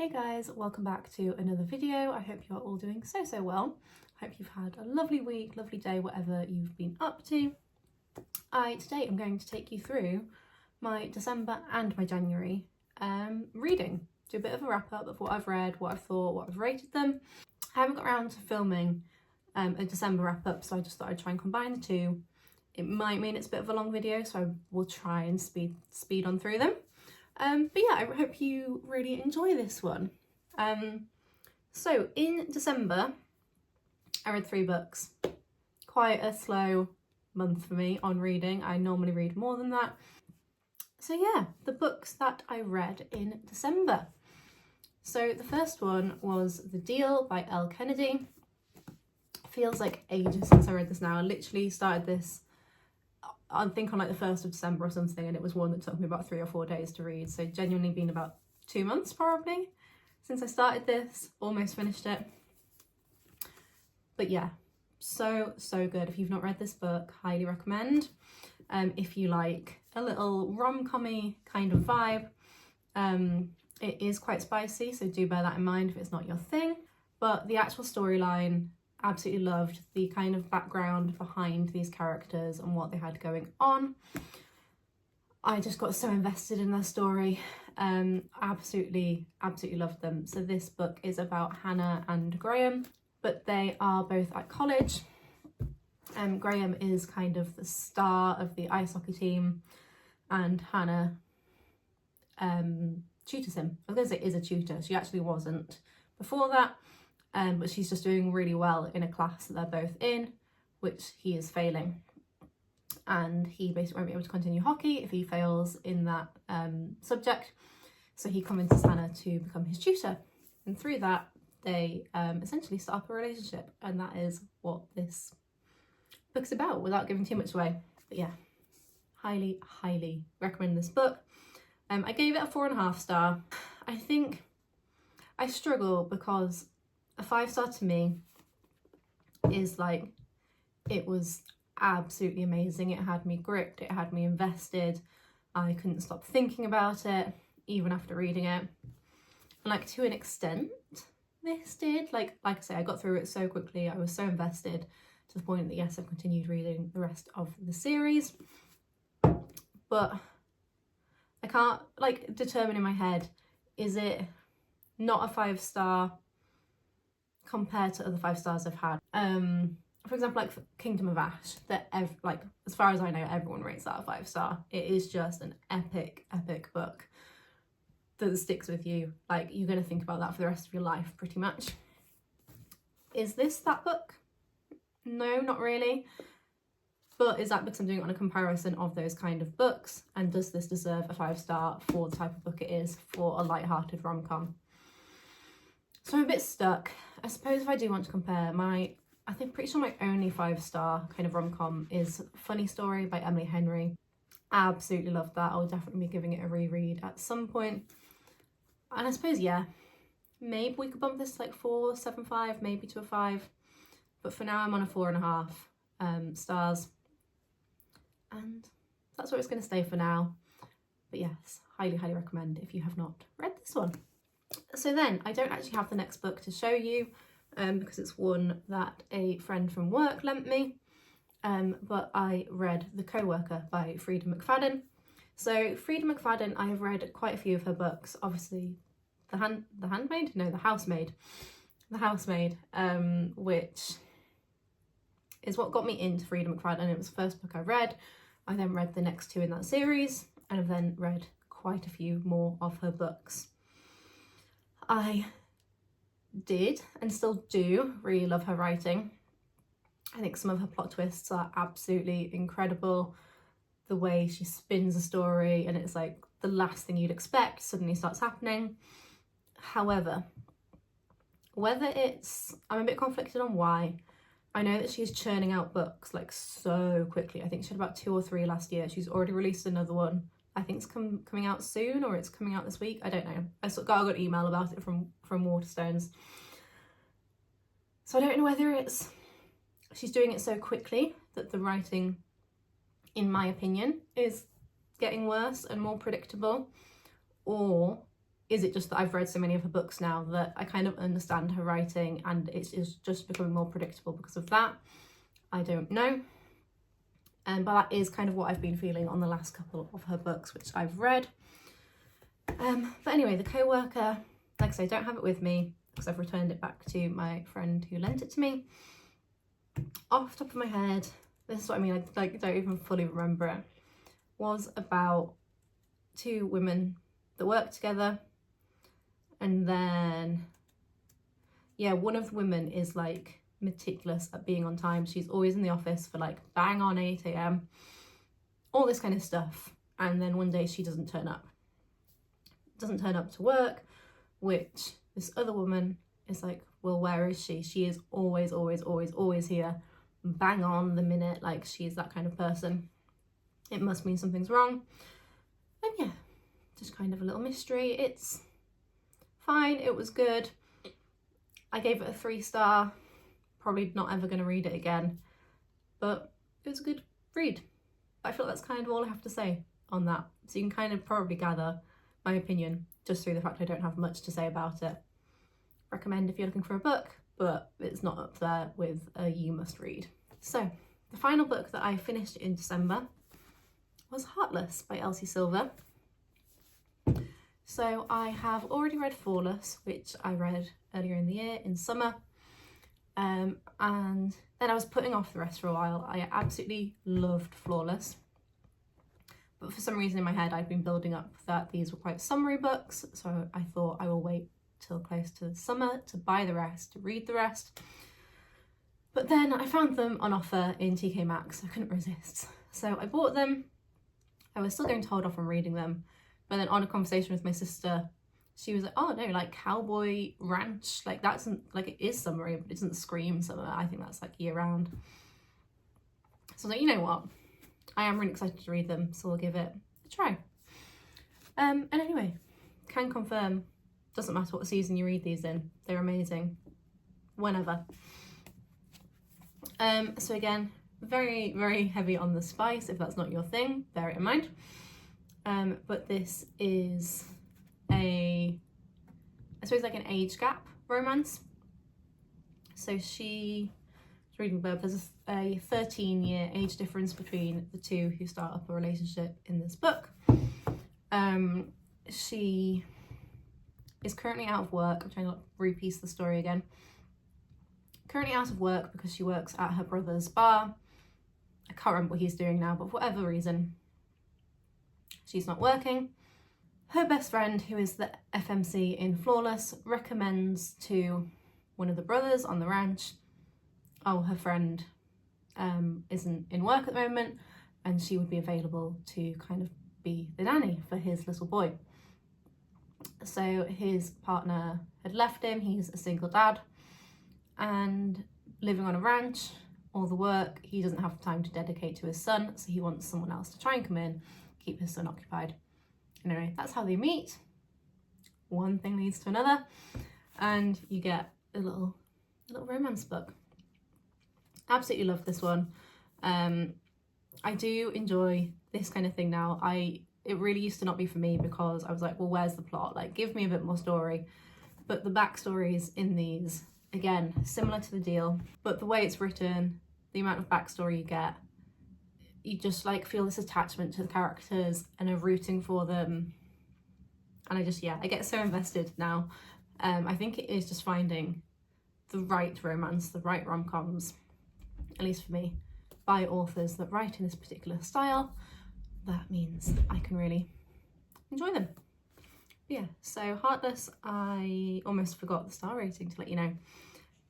Hey guys, welcome back to another video. I hope you are all doing so well. I hope you've had a lovely week, lovely day, whatever you've been up to. Today I'm going to take you through my December and my January reading. Do a bit of a wrap up of what I've read, what I've thought, what I've rated them. I haven't got around to filming a December wrap up, so I just thought I'd try and combine the two. It might mean it's a bit of a long video, so I will try and speed on through them. But yeah, I hope you really enjoy this one. So in December, I read 3 books. Quite a slow month for me on reading. I normally read more than that. So yeah, the books that I read in December. So the first one was The Deal by Elle Kennedy. Feels like ages since I read this now. I literally started this I think on like the 1st of December or something, and it was one that took me about 3 or 4 days to read. So genuinely been about 2 months probably since I started this, almost finished it. But yeah, so good. If you've not read this book, highly recommend. If you like a little rom-com-y kind of vibe, it is quite spicy, so do bear that in mind if it's not your thing. But the actual storyline, absolutely loved the kind of background behind these characters and what they had going on. I just got so invested in their story. Absolutely loved them. So this book is about Hannah and Graham, but they are both at college. Graham is kind of the star of the ice hockey team, and Hannah tutors him. I was going to say is a tutor. She actually wasn't before that. But she's just doing really well in a class that they're both in, which he is failing. And he basically won't be able to continue hockey if he fails in that subject. So he convinces Hannah to become his tutor. And through that, they essentially start up a relationship. And that is what this book's about, without giving too much away. But yeah, highly recommend this book. I gave it a 4.5 star. I think I struggle because a 5-star to me is like, it was absolutely amazing. It had me gripped, it had me invested. I couldn't stop thinking about it, even after reading it. And like, to an extent, this did. Like I say, I got through it so quickly. I was so invested to the point that yes, I've continued reading the rest of the series. But I can't like determine in my head, is it not a 5-star compared to other 5 stars I've had. For example, like Kingdom of Ash, that like as far as I know, everyone rates that a 5-star. It is just an epic book that sticks with you. Like, you're going to think about that for the rest of your life, pretty much. Is this that book? No, not really. But is that because I'm doing it on a comparison of those kind of books? And does this deserve a 5-star for the type of book it is, for a light-hearted rom-com? So I'm a bit stuck. I suppose if I do want to compare, pretty sure my only 5-star kind of rom-com is Funny Story by Emily Henry. Absolutely loved that. I'll definitely be giving it a reread at some point. And I suppose, yeah, maybe we could bump this to like 4.75, maybe to a 5. But for now, I'm on a 4.5 stars. And that's where it's going to stay for now. But yes, highly recommend if you have not read this one. So then, I don't actually have the next book to show you because it's one that a friend from work lent me, but I read The Co-Worker by Freida McFadden. So Freida McFadden, I have read quite a few of her books. Obviously, The Housemaid, which is what got me into Freida McFadden. It was the first book I read. I then read the next 2 in that series, and I've then read quite a few more of her books. I did and still do really love her writing. I think some of her plot twists are absolutely incredible. The way she spins a story and it's like the last thing you'd expect suddenly starts happening. However, I'm a bit conflicted on why. I know that she's churning out books like so quickly. I think she had about 2 or 3 last year. She's already released another one. I think it's coming out soon, or it's coming out this week. I don't know. I got an email about it from Waterstones. So I don't know whether she's doing it so quickly that the writing, in my opinion, is getting worse and more predictable, or is it just that I've read so many of her books now that I kind of understand her writing and it's just becoming more predictable because of that? I don't know. But that is kind of what I've been feeling on the last couple of her books, which I've read. But anyway, The Co-Worker, like I say, I don't have it with me because I've returned it back to my friend who lent it to me. Off the top of my head, this is what I mean, I don't even fully remember it, was about two women that work together, and then yeah, one of the women is like meticulous at being on time. She's always in the office for like bang on 8 a.m, all this kind of stuff, and then one day she doesn't turn up to work, which this other woman is like, well, where is she? She is always here, bang on the minute, like she's that kind of person. It must mean something's wrong. And yeah, just kind of a little mystery. It's fine, it was good. I gave it a 3-star, probably not ever going to read it again, but it was a good read. I feel that's kind of all I have to say on that. So you can kind of probably gather my opinion just through the fact I don't have much to say about it. Recommend if you're looking for a book, but it's not up there with a you must read. So the final book that I finished in December was Heartless by Elsie Silver. So I have already read Flawless, which I read earlier in the year in summer, and then I was putting off the rest for a while. I absolutely loved Flawless, but for some reason in my head I'd been building up that these were quite summary books, so I thought I will wait till close to summer to buy the rest, to read the rest. But then I found them on offer in TK Maxx. I couldn't resist, so I bought them. I was still going to hold off on reading them, but then on a conversation with my sister, she was like, oh no, like Cowboy Ranch, like that's like, it is summery, but it doesn't scream summer. I think that's like year round. So I was like, you know what, I am really excited to read them, so we'll give it a try. And anyway, can confirm, doesn't matter what season you read these in, they're amazing whenever. So again, very heavy on the spice. If that's not your thing, bear it in mind. But this is I suppose like an age gap romance. So she's reading the blurb, there's a 13-year age difference between the two who start up a relationship in this book. She is currently out of work. I'm trying to repiece the story again. Currently out of work because she works at her brother's bar. I can't remember what he's doing now, but for whatever reason, she's not working. Her best friend, who is the FMC in Flawless, recommends to one of the brothers on the ranch, oh, her friend isn't in work at the moment and she would be available to kind of be the nanny for his little boy. So his partner had left him, he's a single dad, and living on a ranch, all the work, he doesn't have time to dedicate to his son, so he wants someone else to try and come in, keep his son occupied. Anyway, that's how they meet. One thing leads to another, and you get a little romance book. Absolutely love this one. I do enjoy this kind of thing now. It really used to not be for me because I was like, well, where's the plot? Like, give me a bit more story. But the backstories in these, again, similar to The Deal, but the way it's written, the amount of backstory you get, you just like feel this attachment to the characters and are rooting for them. And I get so invested now. I think it is just finding the right romance, the right rom-coms, at least for me, by authors that write in this particular style. That means I can really enjoy them. But yeah, so Heartless, I almost forgot the star rating to let you know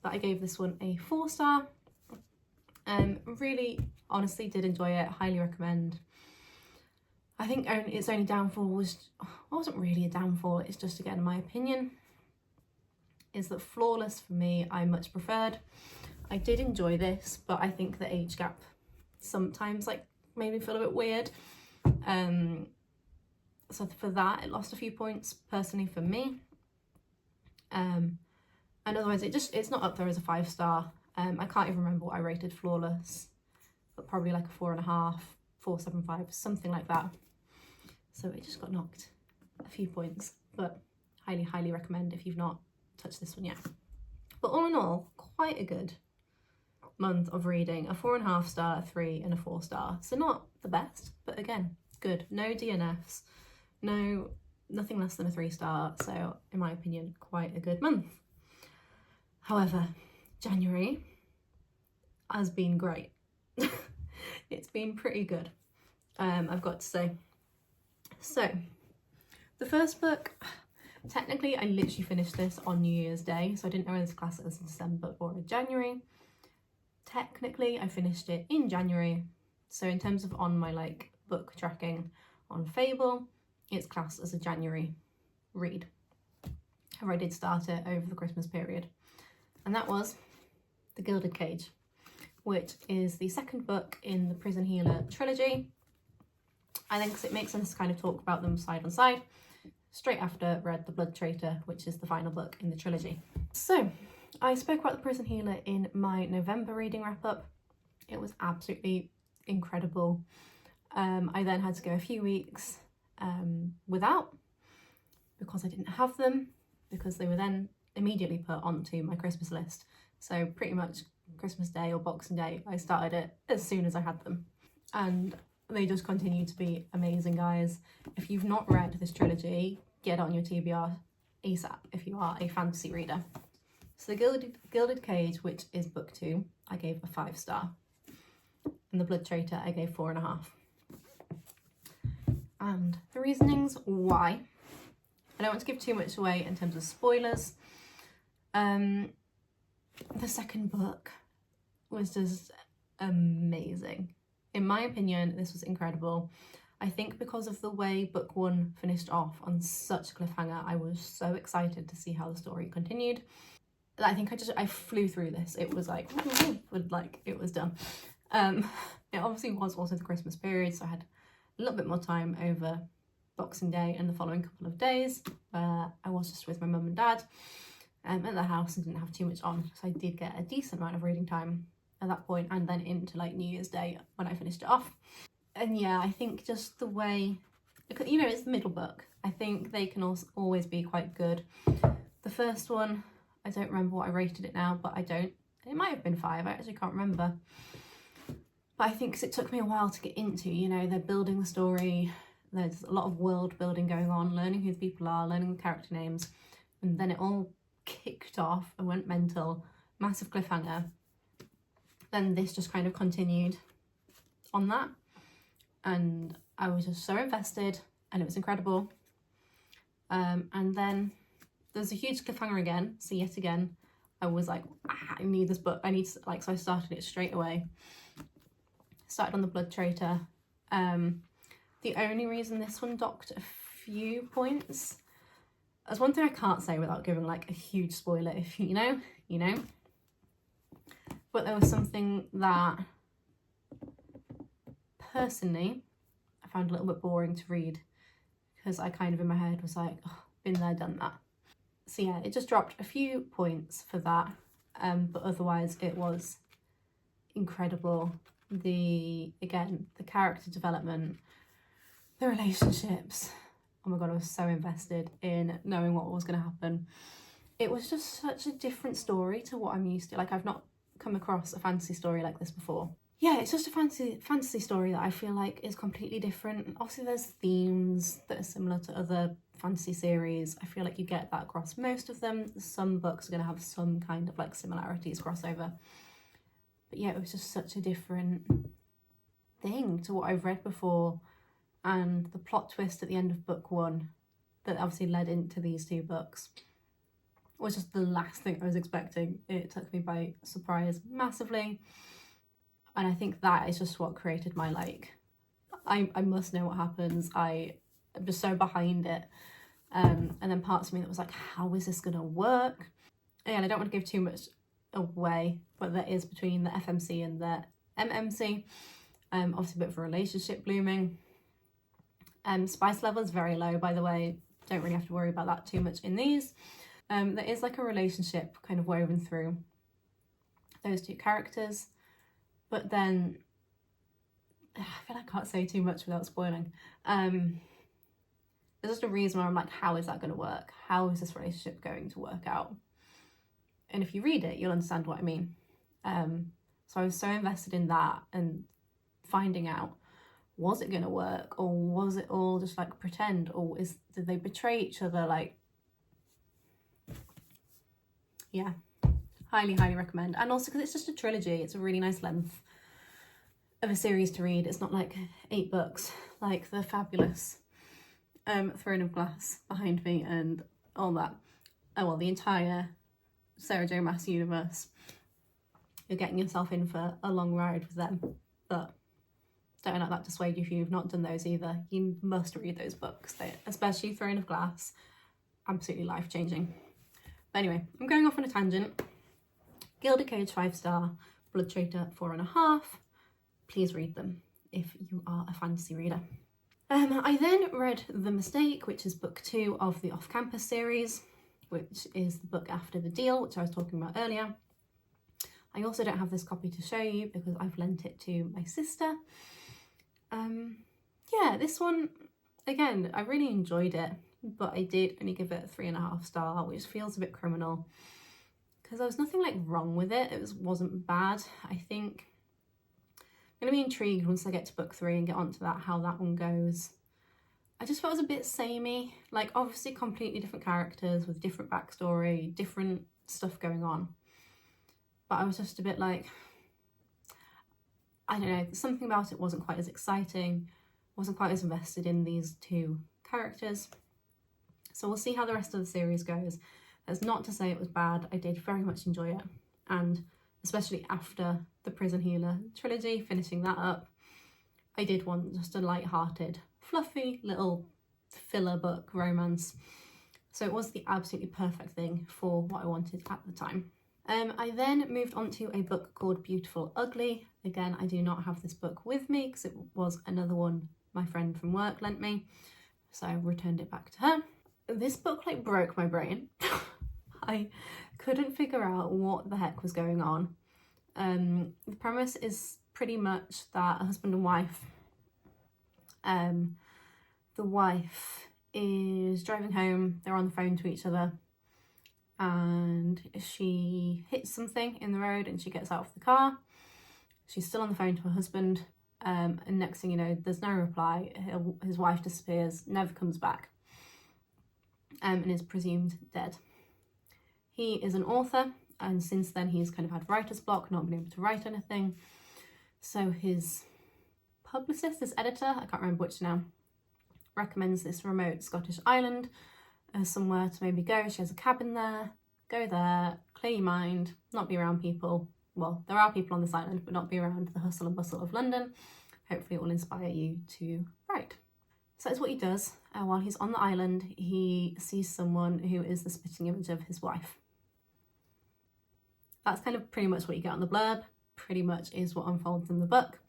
that I gave this one a 4-star. Really, honestly did enjoy it, highly recommend. I think its only downfall wasn't really a downfall, it's just, again, my opinion, is that Flawless for me, I much preferred. I did enjoy this, but I think the age gap sometimes like made me feel a bit weird. So for that, it lost a few points personally for me. And otherwise, it's not up there as a 5-star. I can't even remember what I rated Flawless, but probably like a 4.5, 4.75, something like that. So it just got knocked a few points, but highly, highly recommend if you've not touched this one yet. But all in all, quite a good month of reading. A 4.5 star, a 3 and a 4 star. So not the best, but again, good. No DNFs, nothing less than a 3 star. So in my opinion, quite a good month. However, January has been great. It's been pretty good, I've got to say. So the first book, technically I literally finished this on New Year's Day, so I didn't know whether to class it as December or January. Technically I finished it in January, so in terms of on my like book tracking on Fable, it's classed as a January read. However, I did start it over the Christmas period, and that was The Gilded Cage, which is the second book in the Prison Healer trilogy. I think it makes sense to kind of talk about them side on side, straight after read The Blood Traitor, which is the final book in the trilogy. So I spoke about the Prison Healer in my November reading wrap up. It was absolutely incredible. I then had to go a few weeks without, because I didn't have them, because they were then immediately put onto my Christmas list. So pretty much Christmas Day or Boxing Day, I started it as soon as I had them. And they just continue to be amazing, guys. If you've not read this trilogy, get on your TBR ASAP if you are a fantasy reader. So The Gilded Cage, which is book 2, I gave a 5 star. And The Blood Traitor, I gave 4.5. And the reasonings why. I don't want to give too much away in terms of spoilers. The second book was just amazing. In my opinion, this was incredible. I think because of the way book 1 finished off on such a cliffhanger, I was so excited to see how the story continued. I think I flew through this. It was like, it was done. It obviously was also the Christmas period, so I had a little bit more time over Boxing Day and the following couple of days where I was just with my mum and dad at the house and didn't have too much on. So I did get a decent amount of reading time at that point, and then into like New Year's Day when I finished it off. And yeah, I think just the way, you know, it's the middle book. I think they can also always be quite good. The first one, I don't remember what I rated it now, but it might have been 5, I actually can't remember. But I think 'cause it took me a while to get into, you know, they're building the story, there's a lot of world building going on, learning who the people are, learning the character names, and then it all kicked off and went mental, massive cliffhanger. Then this just kind of continued on that, and I was just so invested and it was incredible. And then there's a huge cliffhanger again, so yet again I was like, I need this book, I need to, like, so I started it straight away. Started on The Blood Traitor. The only reason this one docked a few points, there's one thing I can't say without giving like a huge spoiler, if you know. But there was something that personally I found a little bit boring to read, because I kind of in my head was like, oh, been there, done that. So yeah, it just dropped a few points for that, but otherwise it was incredible. The character development, the relationships, oh my god, I was so invested in knowing what was going to happen. It was just such a different story to what I'm used to. Like, I've not come across a fantasy story like this before. Yeah, it's just a fantasy story that I feel like is completely different. Obviously there's themes that are similar to other fantasy series. I feel like you get that across most of them. Some books are going to have some kind of like similarities, crossover. But yeah, it was just such a different thing to what I've read before. And the plot twist at the end of book 1 that obviously led into these 2 books was just the last thing I was expecting. It took me by surprise massively. And I think that is just what created my like, I must know what happens. I'm just so behind it. And then parts of me that was like, how is this gonna work? And I don't want to give too much away, but there is between the FMC and the MMC. Obviously a bit of a relationship blooming. Spice level is very low, by the way. Don't really have to worry about that too much in these. There is like a relationship kind of woven through those 2 characters. But then, I feel like I can't say too much without spoiling. There's just a reason where I'm like, how is that going to work? How is this relationship going to work out? And if you read it, you'll understand what I mean. So I was so invested in that and finding out, was it going to work, or was it all just like pretend, or did they betray each other? Like, yeah, highly recommend. And also because it's just a trilogy, it's a really nice length of a series to read. It's not like 8 books like the fabulous Throne of Glass behind me and all that. Oh well, the entire Sarah J Maas universe. You're getting yourself in for a long ride with them, but don't let that dissuade you if you've not done those either. You must read those books, especially Throne of Glass. Absolutely life-changing. But anyway, I'm going off on a tangent. Gilded Cage 5-star, Blood Traitor 4.5. Please read them if you are a fantasy reader. I then read The Mistake, which is book 2 of the Off Campus series, which is the book after The Deal, which I was talking about earlier. I also don't have this copy to show you because I've lent it to my sister. Yeah, this one, again, I really enjoyed it, but I did only give it a 3.5 star, which feels a bit criminal because there was nothing like wrong with it. It wasn't bad. I think I'm going to be intrigued once I get to book 3 and get onto that, how that one goes. I just felt it was a bit samey, like obviously completely different characters with different backstory, different stuff going on. But I was just a bit like, I don't know, something about it wasn't quite as exciting, wasn't quite as invested in these 2 characters. So we'll see how the rest of the series goes. That's not to say it was bad. I did very much enjoy it. And especially after the Prison Healer trilogy, finishing that up, I did want just a light-hearted, fluffy little filler book romance. So it was the absolutely perfect thing for what I wanted at the time. I then moved on to a book called Beautiful Ugly. Again, I do not have this book with me because it was another one my friend from work lent me. So I returned it back to her. This book like broke my brain. I couldn't figure out what the heck was going on. The premise is pretty much that a husband and wife, the wife is driving home, they're on the phone to each other, and she hits something in the road and she gets out of the car. She's still on the phone to her husband, and next thing you know, there's no reply. His wife disappears, never comes back, and is presumed dead. He is an author, and since then he's kind of had writer's block, not been able to write anything. So his publicist, his editor, I can't remember which now, recommends this remote Scottish island as somewhere to maybe go. She has a cabin there, go there, clear your mind, not be around people. Well, there are people on this island, but not be around the hustle and bustle of London. Hopefully it will inspire you to write. So that's what he does. While he's on the island, he sees someone who is the spitting image of his wife. That's kind of pretty much what you get on the blurb, pretty much is what unfolds in the book.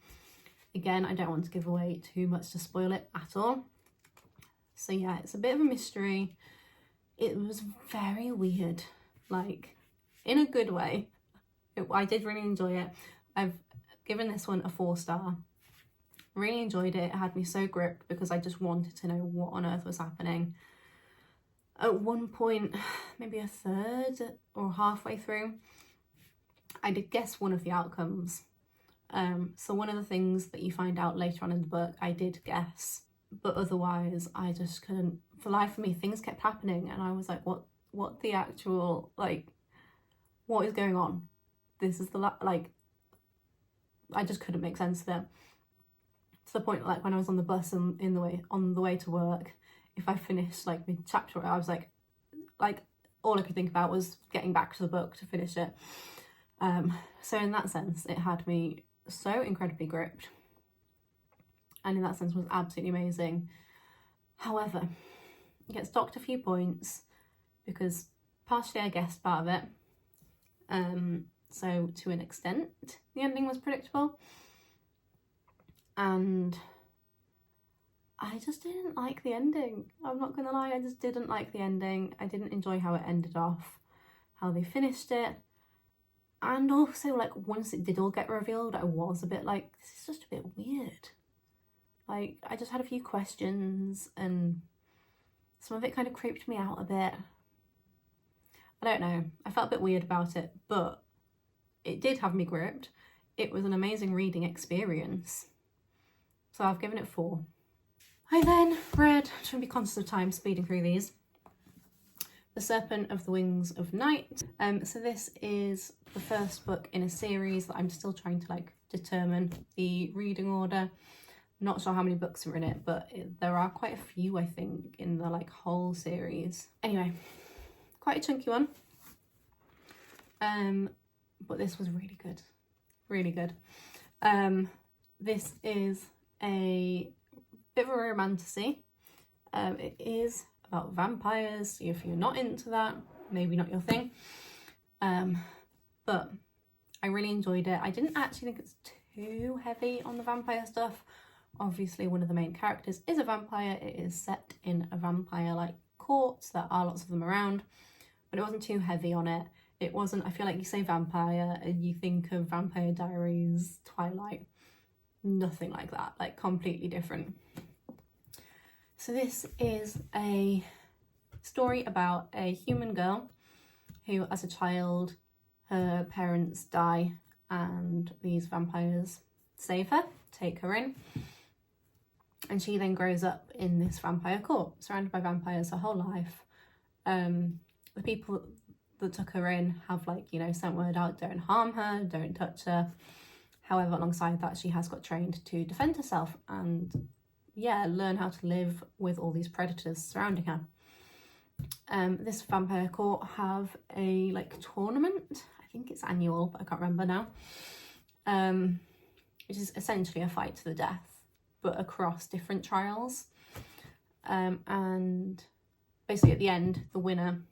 Again, I don't want to give away too much to spoil it at all. So yeah, it's a bit of a mystery. It was very weird, like in a good way. I did really enjoy it. I've given this one a 4-star. Really enjoyed it. It had me so gripped because I just wanted to know what on earth was happening. At one point, maybe a third or halfway through, I did guess one of the outcomes. So one of the things that you find out later on in the book, I did guess, but otherwise I just couldn't, for life of me, things kept happening and I was like, what the actual, like, what is going on? This is the, like, I just couldn't make sense of it. To the point, like, when I was on the bus and on the way to work, if I finished, like, mid-chapter, I was like, all I could think about was getting back to the book to finish it. So in that sense, it had me so incredibly gripped. And in that sense was absolutely amazing. However, it gets docked a few points because partially I guessed part of it. So to an extent, the ending was predictable. And I just didn't like the ending. I'm not gonna lie, I just didn't like the ending. I didn't enjoy how it ended off, how they finished it. And also, like, once it did all get revealed, I was a bit like, this is just a bit weird. Like, I just had a few questions and Some of it kind of creeped me out a bit. I don't know, I felt a bit weird about it, but it did have me gripped. It was an amazing reading experience. So I've given it 4. I then read, trying to be conscious of time, speeding through these, The Serpent of the Wings of Night. So this is the first book in a series that I'm still trying to like determine the reading order. Not sure how many books are in it, but there are quite a few, I think, in the like whole series. Anyway, quite a chunky one. But this was really good. Really good. This is a bit of a romantasy. It is about vampires. If you're not into that, maybe not your thing. But I really enjoyed it. I didn't actually think it's too heavy on the vampire stuff. Obviously, one of the main characters is a vampire. It is set in a vampire-like court. There are lots of them around, but it wasn't too heavy on it. It wasn't, I feel like you say vampire and you think of Vampire Diaries, Twilight. Nothing like that, like completely different. So this is a story about a human girl who, as a child, her parents die and these vampires save her, take her in. And she then grows up in this vampire court, surrounded by vampires her whole life. The people that took her in have, like, you know, sent word out, don't harm her, don't touch her. However, alongside that, she has got trained to defend herself and, yeah, learn how to live with all these predators surrounding her. This vampire court have a, like, tournament. I think it's annual, but I can't remember now. Which is essentially a fight to the death, but across different trials. And basically at the end, the winner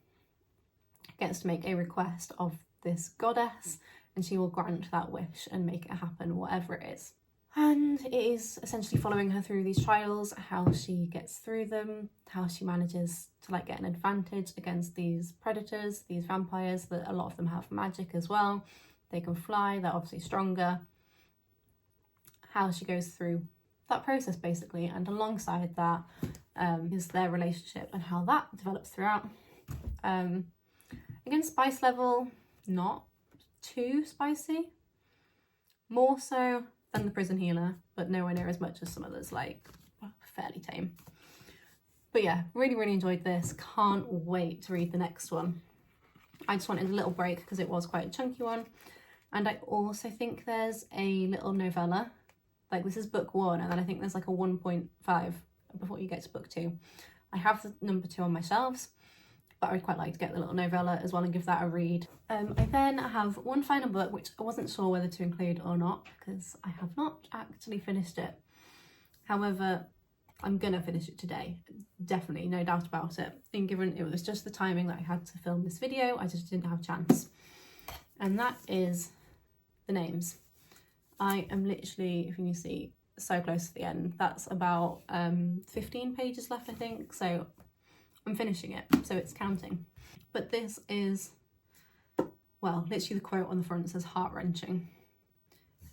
gets to make a request of this goddess, and she will grant that wish and make it happen, whatever it is. And it is essentially following her through these trials, how she gets through them, how she manages to like get an advantage against these predators, these vampires, that a lot of them have magic as well. They can fly, they're obviously stronger. How she goes through that process basically, and alongside that is their relationship and how that develops throughout. Again, spice level, not too spicy. More so than The Prison Healer, but nowhere near as much as some others, like fairly tame. But yeah, really, really enjoyed this. Can't wait to read the next one. I just wanted a little break because it was quite a chunky one. And I also think there's a little novella. Like, this is book 1, and then I think there's like a 1.5 before you get to book 2. I have the number 2 on my shelves, but I would quite like to get the little novella as well and give that a read. I then have one final book, which I wasn't sure whether to include or not, because I have not actually finished it. However, I'm gonna finish it today, definitely, no doubt about it. And given it was just the timing that I had to film this video, I just didn't have a chance. And that is The Names. I am literally, if you can see, so close to the end. That's about 15 pages left, I think. So I'm finishing it, so it's counting. But this is, well, literally the quote on the front says heart-wrenching.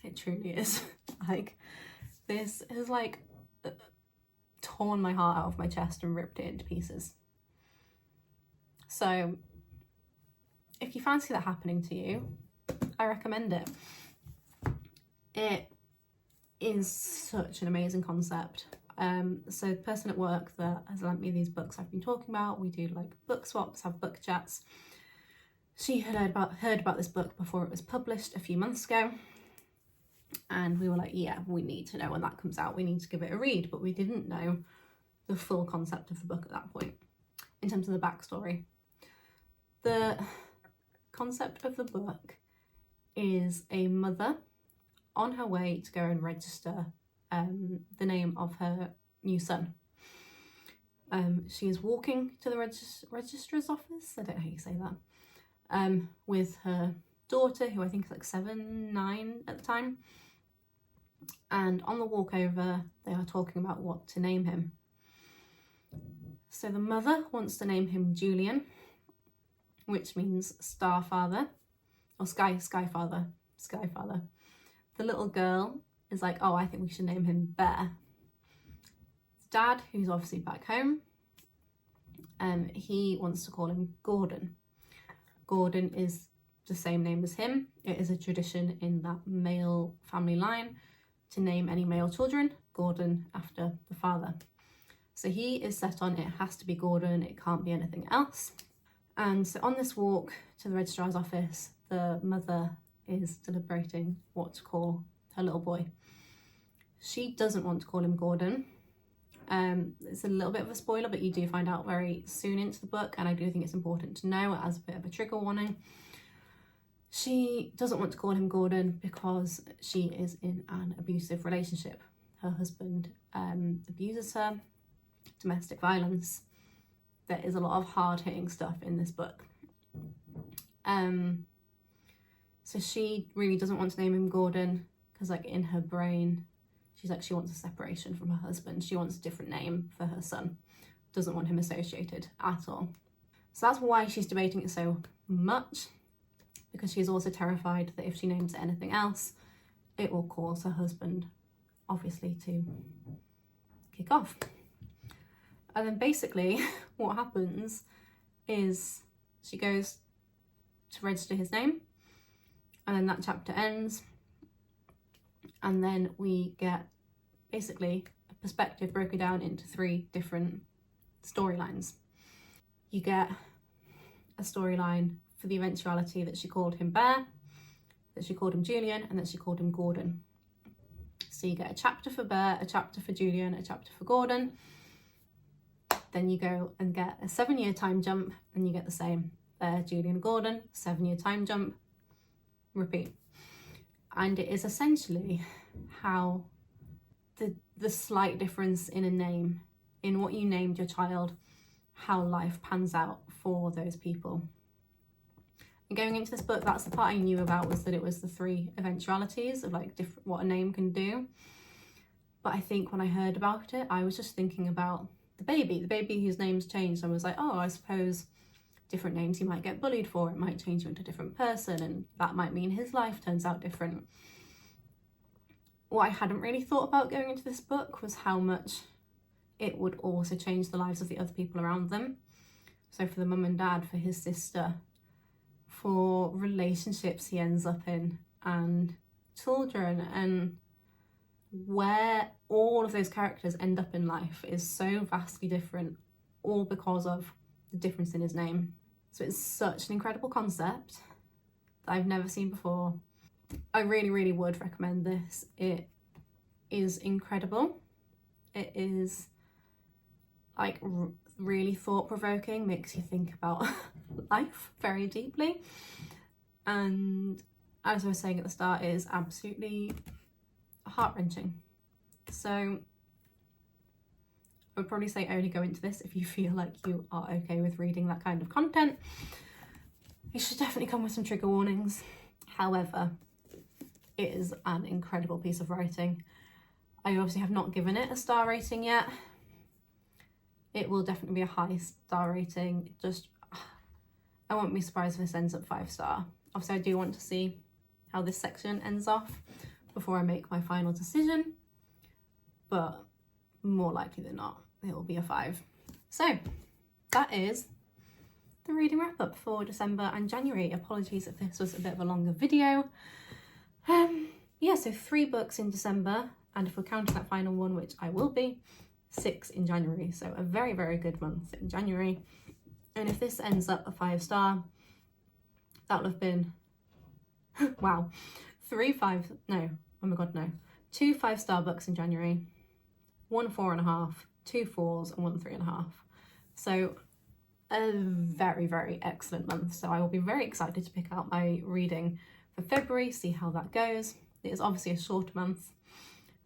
It truly is. Like, this has like torn my heart out of my chest and ripped it into pieces. So if you fancy that happening to you, I recommend it. It is such an amazing concept. So the person at work that has lent me these books I've been talking about, we do like book swaps, have book chats. She had heard about this book before it was published a few months ago, and we were like, yeah, we need to know when that comes out, we need to give it a read, but we didn't know the full concept of the book at that point in terms of the backstory. The concept of the book is a mother on her way to go and register the name of her new son. She is walking to the registrar's office, I don't know how you say that, with her daughter, who I think is like 7, 9 at the time. And on the walk over, they are talking about what to name him. So the mother wants to name him Julian, which means Starfather, or Skyfather. The little girl is like, oh, I think we should name him Bear. His dad, who's obviously back home, he wants to call him Gordon. Gordon is the same name as him. It is a tradition in that male family line to name any male children Gordon after the father. So he is set on it has to be Gordon, it can't be anything else. And so on this walk to the registrar's office, the mother is deliberating what to call her little boy. She doesn't want to call him Gordon. It's a little bit of a spoiler, but you do find out very soon into the book, and I do think it's important to know as a bit of a trigger warning. She doesn't want to call him Gordon because she is in an abusive relationship. Her husband abuses her, domestic violence. There is a lot of hard-hitting stuff in this book. So she really doesn't want to name him Gordon because, like, in her brain, she's like, she wants a separation from her husband. She wants a different name for her son. Doesn't want him associated at all. So that's why she's debating it so much, because she's also terrified that if she names it anything else, it will cause her husband, obviously, to kick off. And then basically what happens is she goes to register his name, and then that chapter ends, and then we get basically a perspective broken down into 3 different storylines. You get a storyline for the eventuality that she called him Bear, that she called him Julian, and that she called him Gordon. So you get a chapter for Bear, a chapter for Julian, a chapter for Gordon. Then you go and get a 7-year time jump, and you get the same. Bear, Julian, Gordon, 7-year time jump, repeat. And it is essentially how the slight difference in a name, in what you named your child, how life pans out for those people. And going into this book, that's the part I knew about, was that it was the 3 eventualities of like what a name can do. But I think when I heard about it, I was just thinking about the baby whose name's changed. I was like, oh, I suppose different names you might get bullied for, it might change you into a different person, and that might mean his life turns out different. What I hadn't really thought about going into this book was how much it would also change the lives of the other people around them. So for the mum and dad, for his sister, for relationships he ends up in, and children, and where all of those characters end up in life is so vastly different, all because of the difference in his name. So it's such an incredible concept that I've never seen before. I really, really would recommend this. It is incredible. It is like really thought-provoking, makes you think about life very deeply. And as I was saying at the start, it is absolutely heart-wrenching. So I would probably say only go into this if you feel like you are okay with reading that kind of content. It should definitely come with some trigger warnings. However, it is an incredible piece of writing. I obviously have not given it a star rating yet. It will definitely be a high star rating. Just, I won't be surprised if this ends up 5-star. Obviously, I do want to see how this section ends off before I make my final decision, but more likely than not, it will be a 5. So that is the reading wrap up for December and January. Apologies if this was a bit of a longer video. Yeah, so 3 books in December, and if we're counting that final one, which I will be, 6 in January. So a very, very good month in January. And if this ends up a 5-star, that would have been, wow, 2 5-star books in January, 1 4.5, 2 4s, and 1 3.5. So a very, very excellent month. So I will be very excited to pick out my reading for February, see how that goes. It is obviously a short month,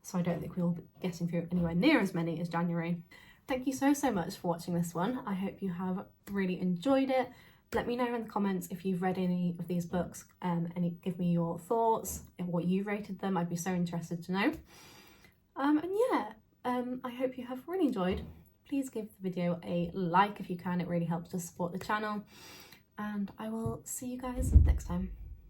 so I don't think we'll be getting through anywhere near as many as January. Thank you so much for watching this one. I hope you have really enjoyed it. Let me know in the comments if you've read any of these books, and give me your thoughts and what you rated them. I'd be so interested to know. I hope you have really enjoyed. Please give the video a like if you can. It really helps to support the channel. And I will see you guys next time.